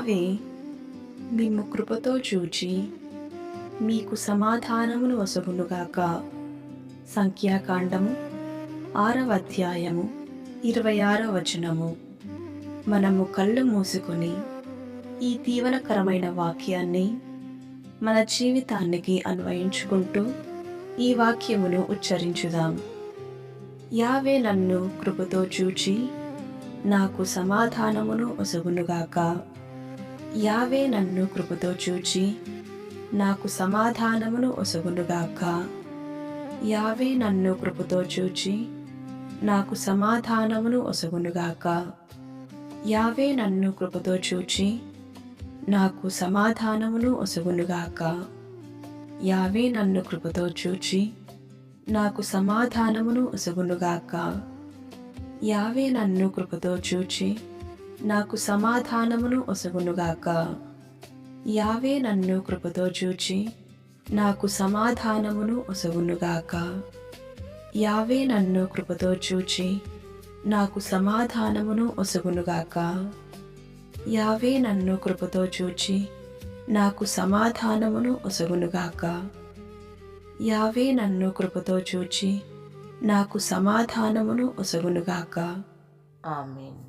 యావే మిమ్ము కృపతో చూచి మీకు సమాధానమును ఒసగునుగాక. సంఖ్యాకాండము 6వ అధ్యాయము 26వ వచనము. మనము కళ్ళు మూసుకొని ఈ దీవెనకరమైన వాక్యాన్ని మన జీవితానికి అన్వయించుకుంటూ ఈ వాక్యమును ఉచ్చరించుదాం. యావే నన్ను కృపతో చూచి నాకు సమాధానమును ఒసగునుగాక. యావే నన్ను కృపతో చూచి నాకు సమాధానమును ఒసగునుగాక. యావే నన్ను కృపతో చూచి నాకు సమాధానమును ఒసగునుగాక. యావే నన్ను కృపతో చూచి నాకు సమాధానమును ఒసగునుగాక. యావే నన్ను కృపతో చూచి నాకు సమాధానమును ఒసగునుగాక. యావే నన్ను కృపతో చూచి నాకు సమాధానమును ఒసగునుగాక. యావే నన్ను కృపతో చూచి నాకు సమాధానమును ఒసగునుగాక. యావే నన్ను కృపతో చూచి నాకు సమాధానమును ఒసగునుగాక. యావే నన్ను కృపతో చూచి నాకు సమాధానమును ఒసగునుగాక. యావే నన్ను కృపతో చూచి నాకు సమాధానమును ఒసగునుగాక. ఆమేన్.